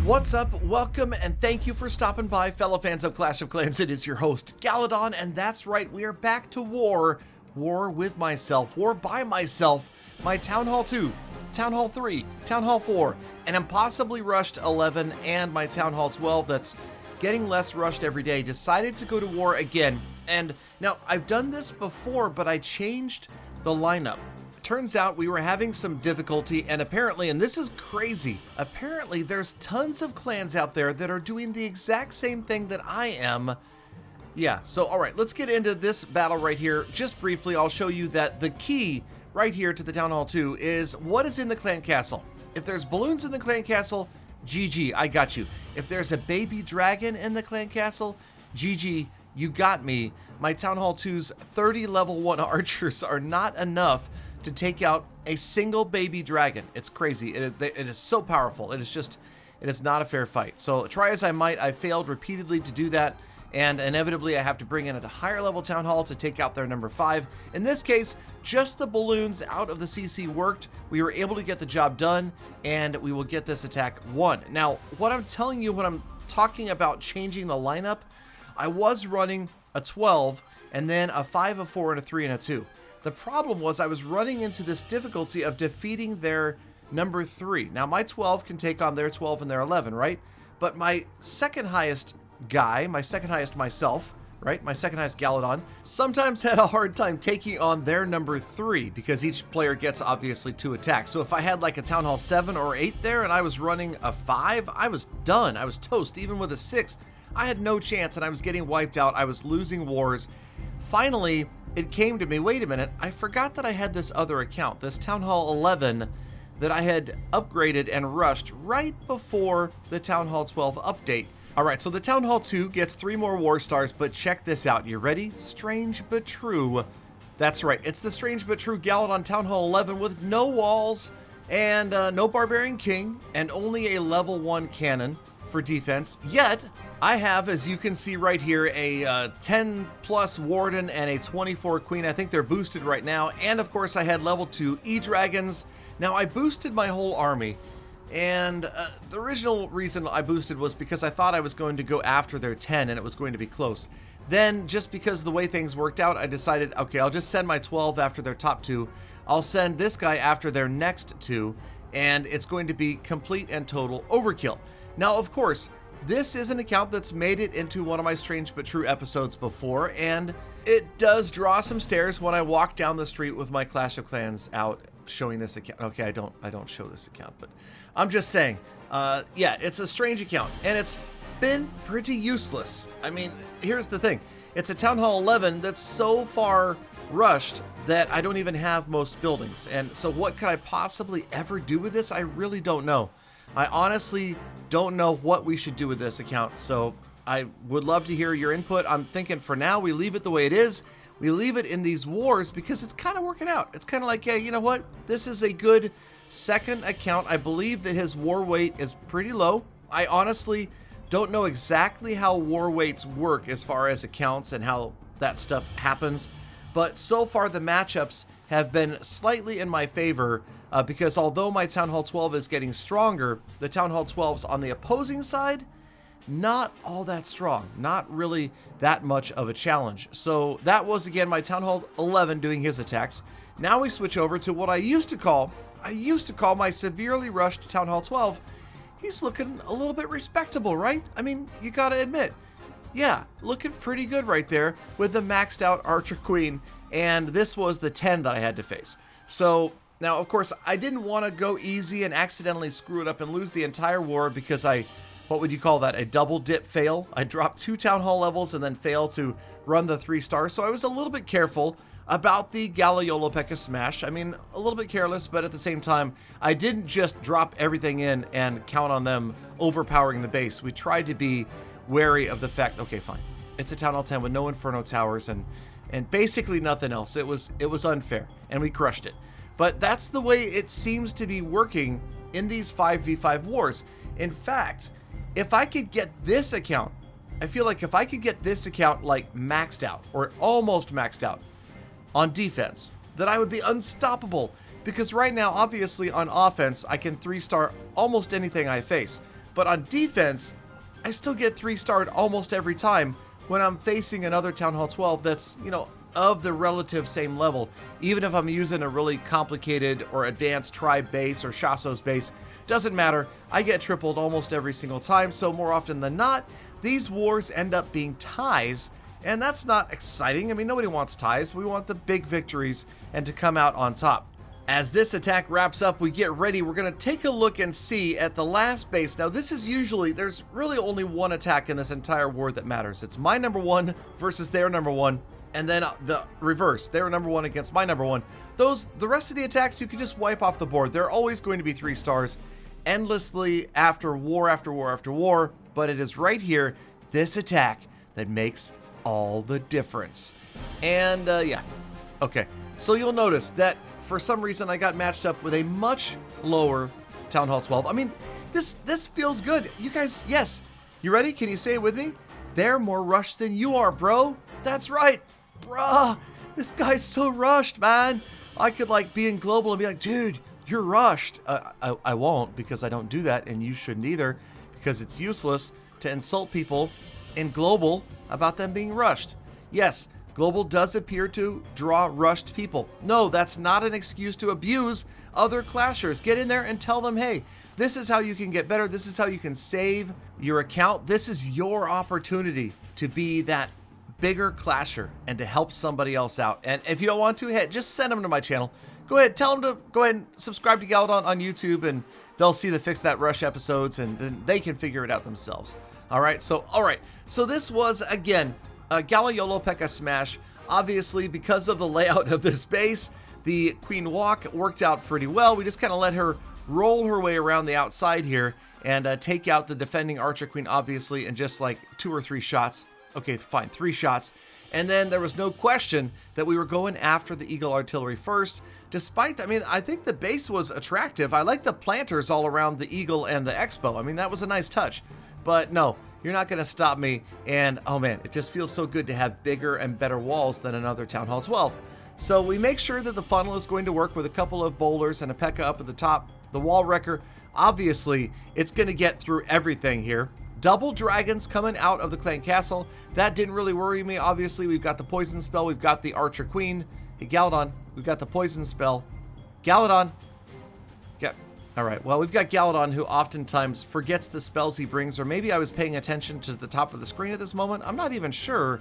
What's up? Welcome and thank you for stopping by, fellow fans of Clash of Clans. It is your host, Galadon, and that's right, we are back to war. War with myself, war by myself. My Town Hall 2, Town Hall 3, Town Hall 4, and impossibly rushed 11, and my Town Hall 12 that's getting less rushed every day, decided to go to war again. And now, I've done this before, but I changed the lineup. Turns out we were having some difficulty, and apparently, and this is crazy, apparently there's tons of clans out there that are doing the exact same thing that I am. Yeah, so alright, let's get into this battle right here. Just briefly, I'll show you that the key right here to the Town Hall 2 is what is in the clan castle. If there's balloons in the clan castle, GG, I got you. If there's a baby dragon in the clan castle, GG, you got me. My Town Hall 2's 30 level 1 archers are not enough to take out a single baby dragon. It's crazy. It is so powerful. It is not a fair fight. So try as I might, I failed repeatedly to do that, and inevitably I have to bring in a higher level Town Hall to take out their number 5. In this case, just the balloons out of the CC worked. We were able to get the job done, and we will get this attack won. Now, what I'm telling you when I'm talking about changing the lineup, I was running a 12, and then a 5, a 4, and a 3, and a 2. The problem was I was running into this difficulty of defeating their number 3. Now, my 12 can take on their 12 and their 11, right? But my second highest guy, my second highest myself, right? My second highest Galadon, sometimes had a hard time taking on their number 3 because each player gets obviously 2 attacks. So if I had like a Town Hall 7 or 8 there and I was running a 5, I was done. I was toast. Even with a 6, I had no chance and I was getting wiped out. I was losing wars. Finally, it came to me, wait a minute, I forgot that I had this other account, this Town Hall 11, that I had upgraded and rushed right before the Town Hall 12 update. Alright, so the Town Hall 2 gets 3 more war stars, but check this out, you ready? Strange but true. That's right, it's the Strange but True Galadon Town Hall 11 with no walls, and no Barbarian King, and only a level 1 cannon for defense. Yet, I have, as you can see right here, a 10 plus Warden and a 24 Queen. I think they're boosted right now. And of course I had level 2 E-Dragons. Now I boosted my whole army. And the original reason I boosted was because I thought I was going to go after their 10 and it was going to be close. Then, just because of the way things worked out, I decided, okay, I'll just send my 12 after their top 2. I'll send this guy after their next 2. And it's going to be complete and total overkill. Now, of course, this is an account that's made it into one of my Strange But True episodes before, and it does draw some stares when I walk down the street with my Clash of Clans out showing this account. Okay, I don't show this account, but I'm just saying, yeah, it's a strange account, and it's been pretty useless. I mean, here's the thing. It's a Town Hall 11 that's so far rushed that I don't even have most buildings, and so what could I possibly ever do with this? I really don't know. I honestly don't know what we should do with this account, so I would love to hear your input. I'm thinking for now we leave it the way it is. We leave it in these wars because it's kind of working out. It's kind of like, hey, you know what? This is a good second account. I believe that his war weight is pretty low. I honestly don't know exactly how war weights work as far as accounts and how that stuff happens, but so far the matchups have been slightly in my favor. Because although my Town Hall 12 is getting stronger, the Town Hall 12s on the opposing side, not all that strong. Not really that much of a challenge. So that was, again, my Town Hall 11 doing his attacks. Now we switch over to what I used to call my severely rushed Town Hall 12. He's looking a little bit respectable, right? I mean, you gotta admit. Yeah, looking pretty good right there with the maxed out Archer Queen. And this was the 10 that I had to face. So now, of course, I didn't want to go easy and accidentally screw it up and lose the entire war because what would you call that, a double dip fail? I dropped 2 Town Hall levels and then failed to run the 3 stars, so I was a little bit careful about the Gala-Yolo-Pekka smash. I mean, a little bit careless, but at the same time, I didn't just drop everything in and count on them overpowering the base. We tried to be wary of the fact, okay, fine, it's a Town Hall 10 with no Inferno Towers and basically nothing else. It was unfair, and we crushed it. But that's the way it seems to be working in these 5v5 wars. In fact, if I could get this account, I feel like if I could get this account like maxed out or almost maxed out on defense, that I would be unstoppable. Because right now, obviously on offense, I can 3-star almost anything I face. But on defense, I still get 3-starred almost every time when I'm facing another Town Hall 12 that's, you know, of the relative same level. Even if I'm using a really complicated or advanced tribe base or Shasso's base, doesn't matter. I get tripled almost every single time, so more often than not, these wars end up being ties, and that's not exciting. I mean, nobody wants ties. We want the big victories and to come out on top. As this attack wraps up, we get ready. We're going to take a look and see at the last base. Now, this is usually, there's really only one attack in this entire war that matters. It's my number one versus their number one, and then the reverse, their number one against my number one. The rest of the attacks, you can just wipe off the board. They're always going to be 3 stars endlessly after war after war after war, but it is right here, this attack, that makes all the difference. And yeah, okay. So you'll notice that for some reason I got matched up with a much lower Town Hall 12. I mean, this feels good. You guys, yes. You ready? Can you say it with me? They're more rushed than you are, bro. That's right. Bruh, this guy's so rushed, man. I could like be in global and be like, dude, you're rushed. I won't, because I don't do that, and you shouldn't either, because it's useless to insult people in global about them being rushed. Yes, global does appear to draw rushed people. No, that's not an excuse to abuse other clashers. Get in there and tell them, hey, this is how you can get better. This is how you can save your account. This is your opportunity to be that bigger clasher and to help somebody else out. And if you don't want to, hey, just send them to my channel. Go ahead, tell them to go ahead and subscribe to Galadon on YouTube, and they'll see the Fix That Rush episodes, and then they can figure it out themselves. All right, so this was, again, a Gala-Yolo P.E.K.K.A. smash. Obviously, because of the layout of this base, the Queen Walk worked out pretty well. We just kind of let her roll her way around the outside here and take out the defending Archer Queen, obviously, in just like 2 or 3 shots. Okay, fine, 3 shots. And then there was no question that we were going after the Eagle Artillery first. Despite that, I mean, I think the base was attractive. I like the planters all around the Eagle and the Expo. I mean, that was a nice touch. But no, you're not going to stop me. And, oh man, it just feels so good to have bigger and better walls than another Town Hall 12. So we make sure that the funnel is going to work with a couple of bowlers and a P.E.K.K.A. up at the top. The wall wrecker, obviously, it's going to get through everything here. Double dragons coming out of the clan castle. That didn't really worry me. Obviously, we've got the poison spell. We've got the Archer Queen. Hey, Galadon, we've got the poison spell. Galadon. Yeah. All right. Well, we've got Galadon, who oftentimes forgets the spells he brings, or maybe I was paying attention to the top of the screen at this moment. I'm not even sure.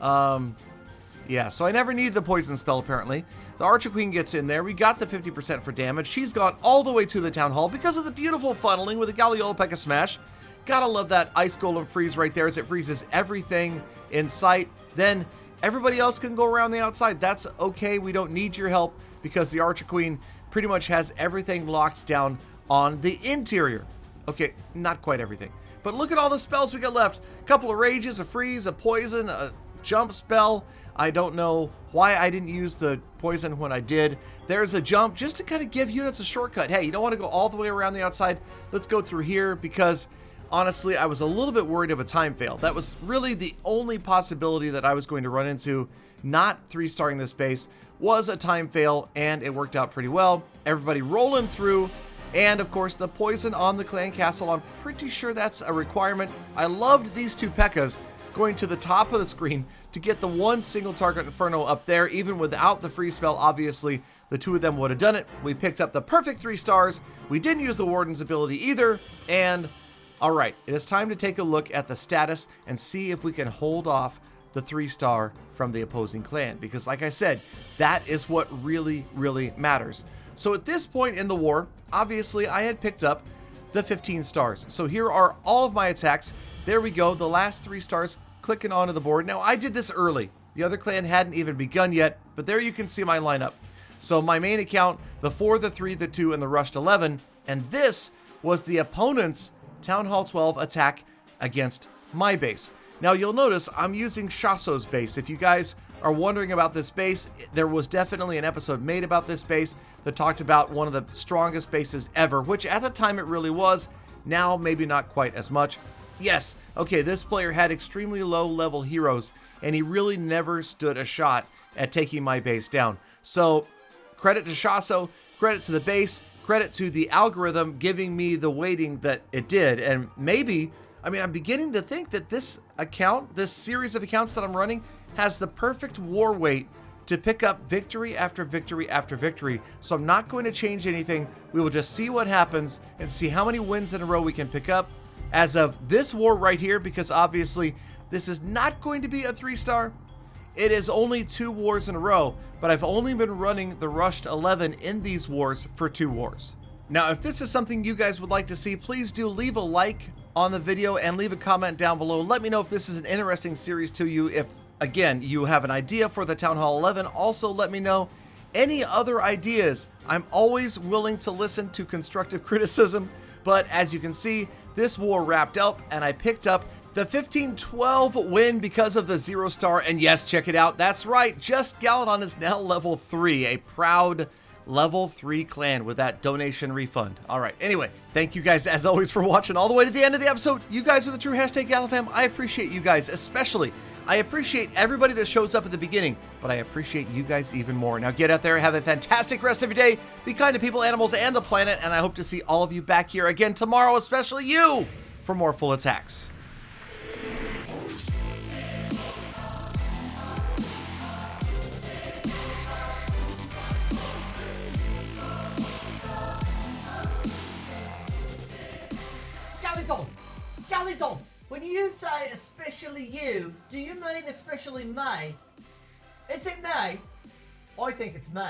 Yeah, so I never need the poison spell, apparently. The Archer Queen gets in there. We got the 50% for damage. She's gone all the way to the Town Hall because of the beautiful funneling with the Gala-Yolo P.E.K.K.A. smash. Gotta love that Ice Golem freeze right there as it freezes everything in sight. Then everybody else can go around the outside. That's okay. We don't need your help because the Archer Queen pretty much has everything locked down on the interior. Okay, not quite everything. But look at all the spells we got left. A couple of rages, a freeze, a poison, a jump spell. I don't know why I didn't use the poison when I did. There's a jump just to kind of give units a shortcut. Hey, you don't want to go all the way around the outside. Let's go through here because honestly, I was a little bit worried of a time fail. That was really the only possibility that I was going to run into, not 3-starring this base, was a time fail, and it worked out pretty well. Everybody rolling through, and of course the poison on the clan castle, I'm pretty sure that's a requirement. I loved these 2 P.E.K.K.A.s going to the top of the screen to get the 1 single target Inferno up there. Even without the free spell, obviously, the 2 of them would have done it. We picked up the perfect 3 stars. We didn't use the Warden's ability either, and alright, it is time to take a look at the status and see if we can hold off the 3-star from the opposing clan. Because like I said, that is what really, really matters. So at this point in the war, obviously I had picked up the 15 stars. So here are all of my attacks. There we go, the last 3 stars clicking onto the board. Now I did this early. The other clan hadn't even begun yet, but there you can see my lineup. So my main account, the 4, the 3, the 2, and the rushed 11. And this was the opponent's Town Hall 12 attack against my base. Now you'll notice I'm using Shasso's base. If you guys are wondering about this base, there was definitely an episode made about this base that talked about one of the strongest bases ever, which at the time it really was. Now maybe not quite as much. Yes, okay, this player had extremely low level heroes, and he really never stood a shot at taking my base down. So credit to Shasso, credit to the base. credit to the algorithm giving me the weighting that it did. And maybe, I mean, I'm beginning to think that this account, this series of accounts that I'm running, has the perfect war weight to pick up victory after victory after victory. So I'm not going to change anything. We will just see what happens and see how many wins in a row we can pick up as of this war right here, because obviously this is not going to be a 3-star. It is only 2 wars in a row, but I've only been running the Rushed 11 in these wars for 2 wars. Now, if this is something you guys would like to see, please do leave a like on the video and leave a comment down below. Let me know if this is an interesting series to you. If, again, you have an idea for the Town Hall 11, also let me know. Any other ideas? I'm always willing to listen to constructive criticism, but as you can see, this war wrapped up and I picked up the 15-12 win because of the 0-star, and yes, check it out. That's right, Just Galadon is now level 3, a proud level 3 clan with that donation refund. All right, anyway, thank you guys as always for watching all the way to the end of the episode. You guys are the true hashtag GalaFam. I appreciate you guys, especially. I appreciate everybody that shows up at the beginning, but I appreciate you guys even more. Now get out there, have a fantastic rest of your day, be kind to people, animals, and the planet, and I hope to see all of you back here again tomorrow, especially you, for more full attacks. Galadon, when you say especially you, do you mean especially me? Is it me? I think it's me.